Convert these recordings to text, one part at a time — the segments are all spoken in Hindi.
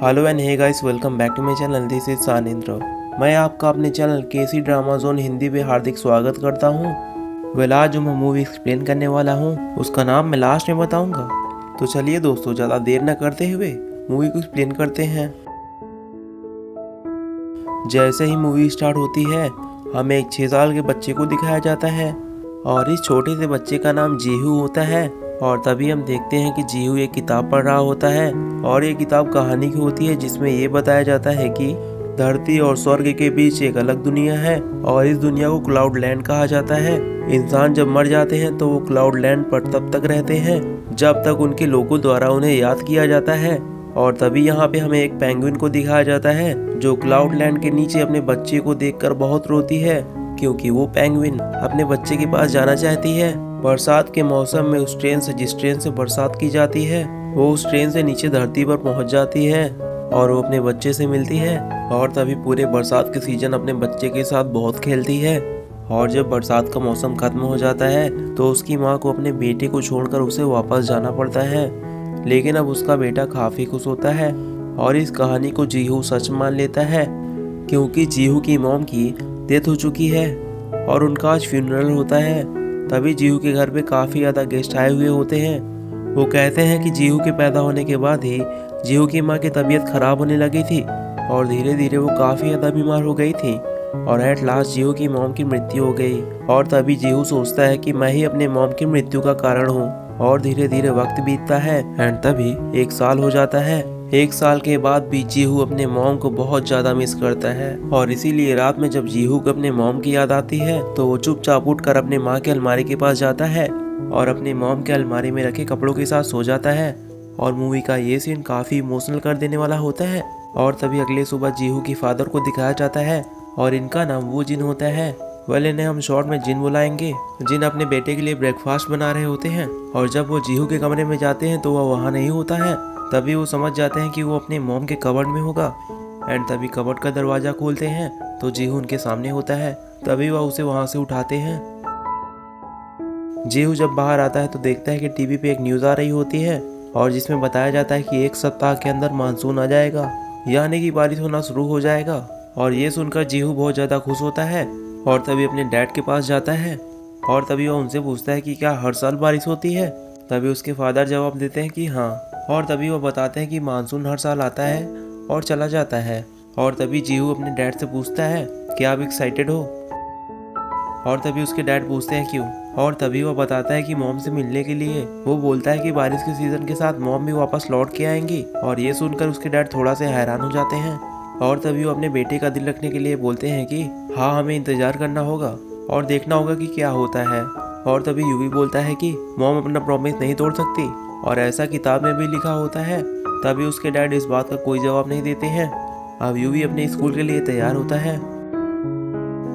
Hello and hey guys, welcome back to my channel. This is Sanindra. मैं आपका अपने channel K C drama zone Hindi पे हार्दिक स्वागत करता हूँ। वेल, आज जो मैं मूवी एक्सप्लेन करने वाला हूँ उसका नाम मैं लास्ट में बताऊंगा। तो चलिए दोस्तों, ज़्यादा देर न करते हुए मूवी को एक्सप्लेन करते हैं। जैसे ही मूवी स्टार्ट होती है, हमें एक 6 साल के बच्चे को दिखाया जाता है और इस छोटे से बच्चे का नाम जीहू होता है। और तभी हम देखते हैं कि जीहू एक किताब पढ़ रहा होता है और ये किताब कहानी की होती है, जिसमें ये बताया जाता है कि धरती और स्वर्ग के बीच एक अलग दुनिया है और इस दुनिया को क्लाउड लैंड कहा जाता है। इंसान जब मर जाते हैं तो वो क्लाउड लैंड पर तब तक रहते हैं जब तक उनके लोगों द्वारा उन्हें याद किया जाता है। और तभी यहाँ पे हमें एक पेंगुइन को दिखाया जाता है जो क्लाउड लैंड के नीचे अपने बच्चे को देखकर बहुत रोती है, क्योंकि वो पेंगुइन अपने बच्चे के पास जाना चाहती है। बरसात के मौसम में उस ट्रेन से जिस ट्रेन से बरसात की जाती है, वो उस ट्रेन से नीचे धरती पर पहुंच जाती है और वो अपने बच्चे से मिलती है। और तभी पूरे बरसात के सीजन अपने बच्चे के साथ बहुत खेलती है। और जब बरसात का मौसम खत्म हो जाता है तो उसकी माँ को अपने बेटे को छोड़कर उसे वापस जाना पड़ता है, लेकिन अब उसका बेटा काफी खुश होता है और इस कहानी को जीहू सच मान लेता है, क्योंकि जीहू की मॉम की डेथ हो चुकी है और उनका आज फ्यूनरल होता है। तभी जीहू के घर पे काफी ज्यादा गेस्ट आए हुए होते हैं। वो कहते हैं कि जीहू के पैदा होने के बाद ही जीहू की माँ की तबीयत खराब होने लगी थी और धीरे धीरे वो काफी ज्यादा बीमार हो गई थी और एट लास्ट जीहू की मॉम की मृत्यु हो गई। और तभी जीहू सोचता है कि मैं ही अपने मॉम की मृत्यु का कारण हूँ। और धीरे धीरे वक्त बीतता है एंड तभी 1 साल हो जाता है। 1 साल के बाद भी जीहू अपने मॉम को बहुत ज्यादा मिस करता है और इसीलिए रात में जब जीहू को अपने मॉम की याद आती है तो वो चुपचाप उठकर अपने माँ के अलमारी के पास जाता है और अपने मॉम के अलमारी में रखे कपड़ों के साथ सो जाता है। और मूवी का ये सीन काफी इमोशनल कर देने वाला होता है। और तभी अगले सुबह जीहू की फादर को दिखाया जाता है और इनका नाम वो जिन होता है। वेल, इन्हें हम शॉर्ट में जिन बुलाएंगे। जिन अपने बेटे के लिए ब्रेकफास्ट बना रहे होते हैं और जब वो जीहू के कमरे में जाते हैं तो वह वहाँ नहीं होता है। तभी वो समझ जाते हैं कि वो अपने मॉम के कबर्ड में होगा एंड तभी कबर्ड का दरवाजा खोलते हैं तो जीहू उनके सामने होता है। तभी वह उसे वहाँ से उठाते हैं। जीहू जब बाहर आता है तो देखता है कि टीवी पे एक न्यूज़ आ रही होती है और जिसमें बताया जाता है कि 1 सप्ताह के अंदर मानसून आ जाएगा, यानी कि बारिश होना शुरू हो जाएगा। और ये सुनकर जीहू बहुत ज़्यादा खुश होता है और तभी अपने डैड के पास जाता है और तभी वह उनसे पूछता है कि क्या हर साल बारिश होती है। तभी उसके फादर जवाब देते हैं कि हाँ। और तभी वह बताते हैं कि मानसून हर साल आता है और चला जाता है। और तभी जीहू अपने डैड से पूछता है कि आप एक्साइटेड हो। और तभी उसके डैड पूछते हैं क्यों। और तभी वह बताता है कि मॉम से मिलने के लिए। वो बोलता है कि बारिश के सीजन के साथ मॉम भी वापस लौट के आएंगी। और ये सुनकर उसके डैड थोड़ा से हैरान हो जाते हैं। और तभी वो अपने बेटे का दिल रखने के लिए बोलते हैं कि हाँ, हमें इंतजार करना होगा और देखना होगा कि क्या होता है। और तभी यूवी बोलता है कि मॉम अपना प्रॉमिस नहीं तोड़ सकती और ऐसा किताब में भी लिखा होता है। तभी उसके डैड इस बात का कोई जवाब नहीं देते हैं। अब यूवी अपने स्कूल के लिए तैयार होता है।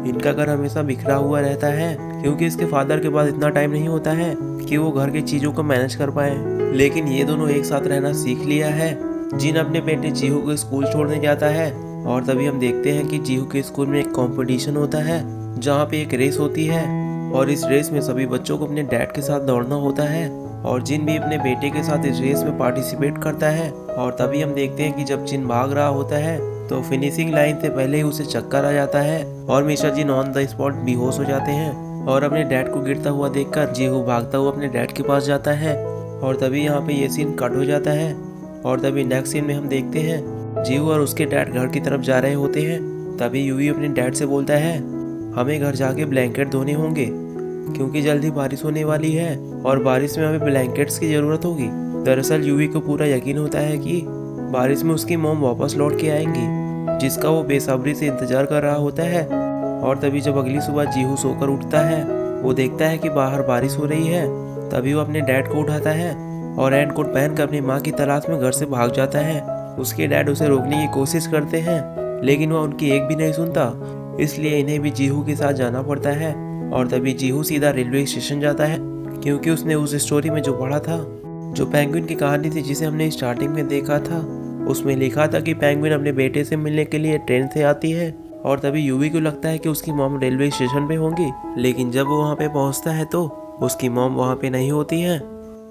इनका घर हमेशा बिखरा हुआ रहता है क्योंकि इसके फादर के पास इतना टाइम नहीं होता है कि वो घर की चीजों को मैनेज कर पाए। लेकिन ये दोनों एक साथ रहना सीख लिया है। जिन अपने बेटे जीहू को स्कूल छोड़ने जाता है और तभी हम देखते हैं कि जीहू के स्कूल में एक कंपटीशन होता है जहाँ पे एक रेस होती है और इस रेस में सभी बच्चों को अपने डैड के साथ दौड़ना होता है। और जिन भी अपने बेटे के साथ इस रेस में पार्टिसिपेट करता है। और तभी हम देखते हैं कि जब जिन भाग रहा होता है तो फिनिशिंग लाइन से पहले ही उसे चक्कर आ जाता है और मिस्टर जिन ऑन द स्पॉट बेहोश हो जाते हैं। और अपने डैड को गिरता हुआ देखकर जीहू भागता हुआ अपने डैड के पास जाता है। और तभी यहाँ पे ये सीन कट हो जाता है। और तभी नेक्स्ट सीन में हम देखते हैं जीहू और उसके डैड घर की तरफ जा रहे होते हैं। तभी यूवी अपने डैड से बोलता है हमें घर जाके ब्लैंकेट धोने होंगे क्योंकि जल्दी बारिश होने वाली है और बारिश में हमें ब्लैंकेट्स की जरूरत होगी। दरअसल यूवी को पूरा यकीन होता है कि बारिश में उसकी मॉम वापस लौट के आएंगी, जिसका वो बेसब्री से इंतजार कर रहा होता है। और तभी जब अगली सुबह जीहू सोकर उठता है, वो देखता है कि बाहर बारिश हो रही है। तभी वो अपने डैड को उठाता है और रेन कोट पहनकर अपनी माँ की तलाश में घर से भाग जाता है। उसके डैड उसे रोकने की कोशिश करते हैं लेकिन वह उनकी एक भी नहीं सुनता, इसलिए इन्हें भी जीहू के साथ जाना पड़ता है। और तभी जीहू सीधा रेलवे स्टेशन जाता है क्योंकि उसने उस स्टोरी में जो पढ़ा था, जो पेंगुइन की कहानी थी जिसे हमने स्टार्टिंग में देखा था, उसमें लिखा था कि पेंगुइन अपने बेटे से मिलने के लिए ट्रेन से आती है। और तभी यूवी को लगता है कि उसकी मॉम रेलवे स्टेशन पे होंगी, लेकिन जब वो वहाँ पे पहुँचता है तो उसकी मॉम वहाँ पे नहीं होती है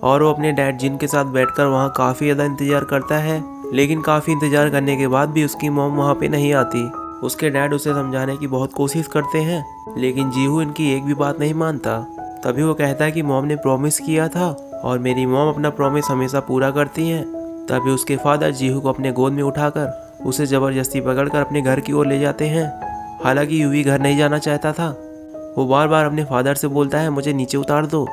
और वो अपने डैड जिन के साथ बैठकर वहाँ काफ़ी ज़्यादा इंतजार करता है लेकिन काफ़ी इंतज़ार करने के बाद भी उसकी मॉम वहाँ पे नहीं आती। उसके डैड उसे समझाने की बहुत कोशिश करते हैं, लेकिन जीहू इनकी एक भी बात नहीं मानता। तभी वो कहता है कि मॉम ने प्रॉमिस किया था और मेरी मॉम अपना प्रॉमिस हमेशा पूरा करती हैं। तभी उसके फादर जीहू को अपने गोद में उठाकर उसे ज़बरदस्ती पकड़कर अपने घर की ओर ले जाते हैं। हालांकि यूवी घर नहीं जाना चाहता था। वो बार बार अपने फादर से बोलता है मुझे नीचे उतार दो,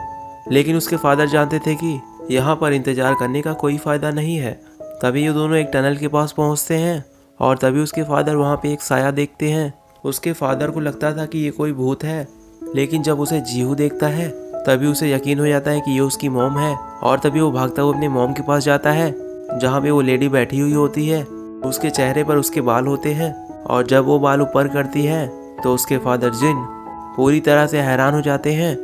लेकिन उसके फादर जानते थे कि यहाँ पर इंतज़ार करने का कोई फ़ायदा नहीं है। तभी ये दोनों एक टनल के पास पहुँचते हैं और तभी उसके फादर वहाँ पे एक साया देखते हैं। उसके फादर को लगता था कि ये कोई भूत है, लेकिन जब उसे जीहू देखता है तभी उसे यकीन हो जाता है कि ये उसकी मॉम है। और तभी वो भागता हुआ अपने मॉम के पास जाता है, जहाँ पे वो लेडी बैठी हुई होती है। उसके चेहरे पर उसके बाल होते हैं और जब वो बाल ऊपर करती है तो उसके फादर जिन पूरी तरह से हैरान हो जाते हैं,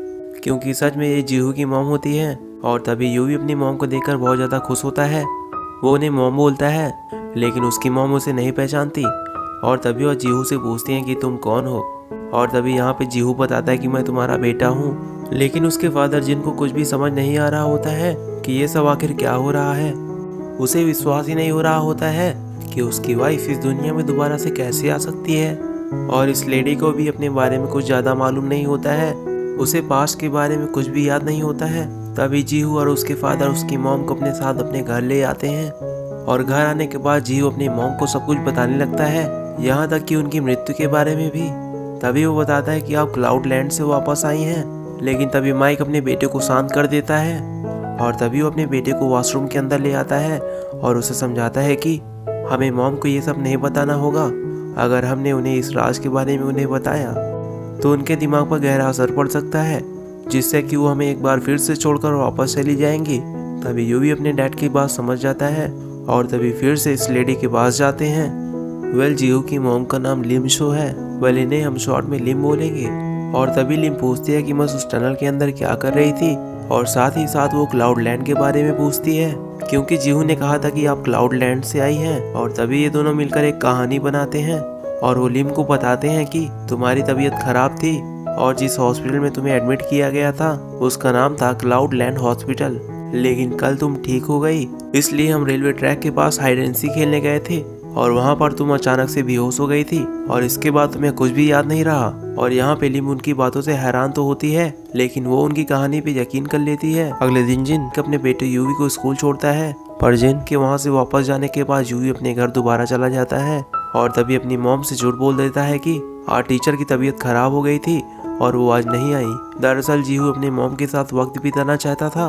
क्योंकि सच में ये जीहू की मॉम होती है। और तभी यूवी अपनी मॉम को देखकर बहुत ज़्यादा खुश होता है। वो उन्हें मॉम बोलता है, लेकिन उसकी मॉम उसे नहीं पहचानती। और तभी वो जीहू से पूछती हैं कि तुम कौन हो। और तभी यहाँ पे जीहू बताता है कि मैं तुम्हारा बेटा हूँ। लेकिन उसके फादर जिनको कुछ भी समझ नहीं आ रहा होता है कि ये सब आखिर क्या हो रहा है। उसे विश्वास ही नहीं हो रहा होता है कि उसकी वाइफ इस दुनिया में दोबारा से कैसे आ सकती है। और इस लेडी को भी अपने बारे में कुछ ज़्यादा मालूम नहीं होता है। उसे पास्ट के बारे में कुछ भी याद नहीं होता है। तभी जीहू और उसके फादर उसकी मॉम को अपने साथ अपने घर ले आते हैं। और घर आने के बाद जीहू अपनी मॉम को सब कुछ बताने लगता है, यहाँ तक कि उनकी मृत्यु के बारे में भी। तभी वो बताता है कि आप क्लाउड लैंड से वापस आई हैं। लेकिन तभी माइक अपने बेटे को शांत कर देता है और तभी वो अपने बेटे को वॉशरूम के अंदर ले आता है और उसे समझाता है कि हमें मॉम को ये सब नहीं बताना होगा। अगर हमने उन्हें इस राज के बारे में उन्हें बताया तो उनके दिमाग पर गहरा असर पड़ सकता है, जिससे कि वो हमें एक बार फिर से छोड़कर वापस चली जाएंगी। तभी यूवी अपने डैड की बात समझ जाता है और तभी फिर से इस लेडी के पास जाते हैं। जीहू की मॉम का नाम लिम शो है। इन्हें हम शॉर्ट में लिम बोलेंगे। और तभी लिम पूछती है कि मैं उस टनल के अंदर क्या कर रही थी, और साथ ही साथ वो क्लाउड लैंड के बारे में पूछती है, क्योंकि जीहू ने कहा था कि आप क्लाउड लैंड से आई हैं। और तभी ये दोनों मिलकर एक कहानी बनाते हैं और वो लिम को बताते हैं कि तुम्हारी तबीयत खराब थी और जिस हॉस्पिटल में तुम्हें एडमिट किया गया था उसका नाम था क्लाउड लैंड हॉस्पिटल, लेकिन कल तुम ठीक हो गई, इसलिए हम रेलवे ट्रैक के पास हाइड एंड सीक खेलने गए थे और वहाँ पर तुम अचानक से बेहोश हो गई थी और इसके बाद तुम्हें कुछ भी याद नहीं रहा। और यहाँ पे लिम उनकी बातों से हैरान तो होती है, लेकिन वो उनकी कहानी पे यकीन कर लेती है। अगले दिन जिन अपने बेटे यूवी को स्कूल छोड़ता है, पर जिन के वहाँ से वापस जाने के बाद यूवी अपने घर दोबारा चला जाता है और तभी अपनी मॉम से झूठ बोल देता है कि आज टीचर की तबीयत खराब हो गई थी और वो आज नहीं आई। दरअसल जीहू अपने मॉम के साथ वक्त बिताना चाहता था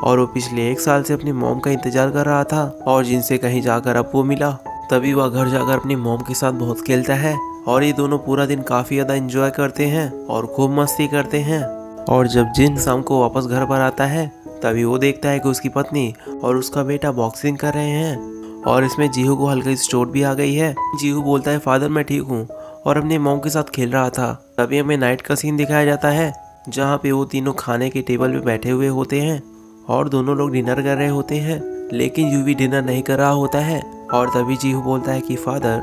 और वो पिछले 1 साल से अपनी मॉम का इंतजार कर रहा था और जिनसे कहीं जाकर अब वो मिला। तभी वह घर जाकर अपनी मॉम के साथ बहुत खेलता है और ये दोनों पूरा दिन काफी ज्यादा एंजॉय करते हैं और खूब मस्ती करते हैं। और जब जिन शाम को वापस घर पर आता है तभी वो देखता है कि उसकी पत्नी और उसका बेटा बॉक्सिंग कर रहे हैं और इसमें जीहू को हल्की सी चोट भी आ गई है। जीहू बोलता है फादर मैं ठीक हूँ और अपने मॉम के साथ खेल रहा था। तभी हमें नाइट का सीन दिखाया जाता है, जहाँ पे वो तीनों खाने के टेबल पे बैठे हुए होते हैं और दोनों लोग डिनर कर रहे होते हैं, लेकिन यूवी डिनर नहीं कर रहा होता है। और तभी जीहू बोलता है कि फादर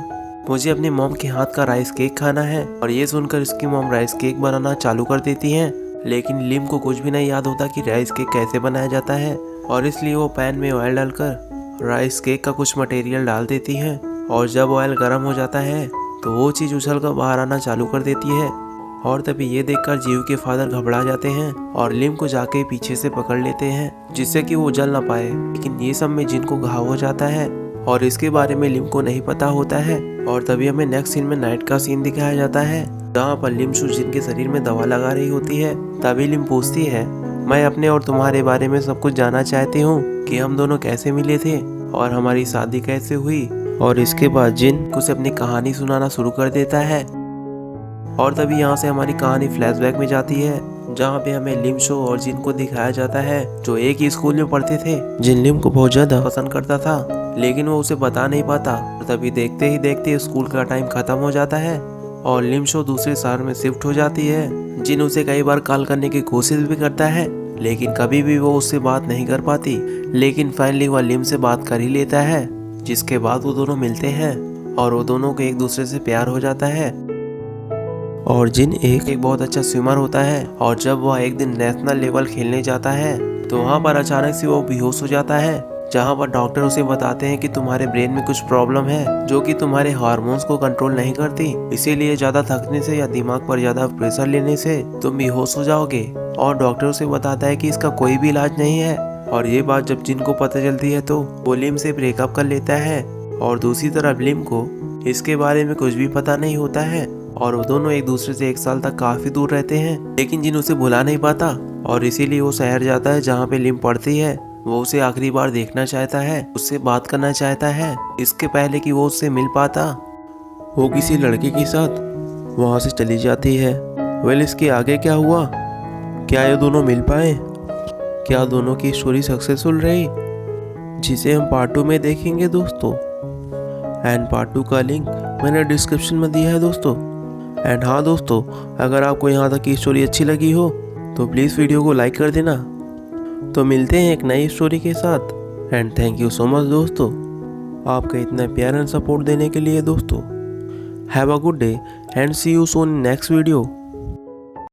मुझे अपनी मॉम के हाथ का राइस केक खाना है। और ये सुनकर उसकी मॉम राइस केक बनाना चालू कर देती है, लेकिन लिम को कुछ भी नहीं याद होता कि राइस केक कैसे बनाया जाता है और इसलिए वो पैन में ऑयल डालकर राइस केक का कुछ मटेरियल डाल देती है। और जब ऑयल गर्म हो जाता है तो वो चीज़ उछल कर बाहर आना चालू कर देती है। और तभी ये देखकर जीहू के फादर घबरा जाते हैं और लिम को जाके पीछे से पकड़ लेते हैं, जिससे कि वो जल ना पाए। लेकिन ये सब में जिन को घाव हो जाता है और इसके बारे में लिम को नहीं पता होता है। और तभी हमें नेक्स्ट सीन में नाइट का सीन दिखाया जाता है, जहाँ पर लिम शू जिन के शरीर में दवा लगा रही होती है। तभी लिम पूछती है मैं अपने और तुम्हारे बारे में सब कुछ जानना चाहती हूँ कि हम दोनों कैसे मिले थे और हमारी शादी कैसे हुई। और इसके बाद जिन उसे अपनी कहानी सुनाना शुरू कर देता है। और तभी यहाँ से हमारी कहानी फ्लैशबैक में जाती है, जहाँ पे हमें लिम शो और जिन को दिखाया जाता है, जो एक ही स्कूल में पढ़ते थे। जिन लिम को बहुत ज्यादा पसंद करता था, लेकिन वो उसे बता नहीं पाता। और तभी देखते ही देखते स्कूल का टाइम खत्म हो जाता है और लिम शो दूसरे शहर में शिफ्ट हो जाती है। जिन उसे कई बार कॉल करने की कोशिश भी करता है, लेकिन कभी भी वो उससे बात नहीं कर पाती। लेकिन फाइनली वह लिम से बात कर ही लेता है, जिसके बाद वो दोनों मिलते हैं और वो दोनों को एक दूसरे से प्यार हो जाता है। और जिन एक बहुत अच्छा स्विमर होता है और जब वह एक दिन नेशनल लेवल खेलने जाता है तो वहाँ पर अचानक से वो बेहोश हो जाता है। जहाँ पर डॉक्टर उसे बताते हैं कि तुम्हारे ब्रेन में कुछ प्रॉब्लम है जो कि तुम्हारे हार्मोन्स को कंट्रोल नहीं करती, इसीलिए ज्यादा थकने से या दिमाग पर ज्यादा प्रेशर लेने से तुम बेहोश हो जाओगे। और डॉक्टर उसे बताता है कि इसका कोई भी इलाज नहीं है। और ये बात जब जिन को पता चलती है तो वो लिम से ब्रेकअप कर लेता है। और दूसरी तरफ लिम को इसके बारे में कुछ भी पता नहीं होता है और वो दोनों एक दूसरे से 1 साल तक काफी दूर रहते हैं, लेकिन जिन उसे भुला नहीं पाता और इसीलिए वो शहर जाता है जहाँ पे लिम पढ़ती है। वो उसे आखिरी बार देखना चाहता है, उससे बात करना चाहता है, इसके पहले कि वो उससे मिल पाता। वो किसी लड़के के साथ वहाँ से चली जाती है। वेल, इसके आगे क्या हुआ? क्या ये दोनों मिल पाए? क्या दोनों की स्टोरी सक्सेसफुल रही, जिसे हम पार्ट 2 में देखेंगे दोस्तों। एंड पार्ट 2 का लिंक मैंने डिस्क्रिप्शन में दिया है दोस्तों। एंड हाँ दोस्तों, अगर आपको यहाँ तक की स्टोरी अच्छी लगी हो तो प्लीज़ वीडियो को लाइक कर देना। तो मिलते हैं एक नई स्टोरी के साथ। And thank you so much दोस्तों, आपका इतना प्यार एंड सपोर्ट देने के लिए दोस्तों। Have a good day and see you soon next video.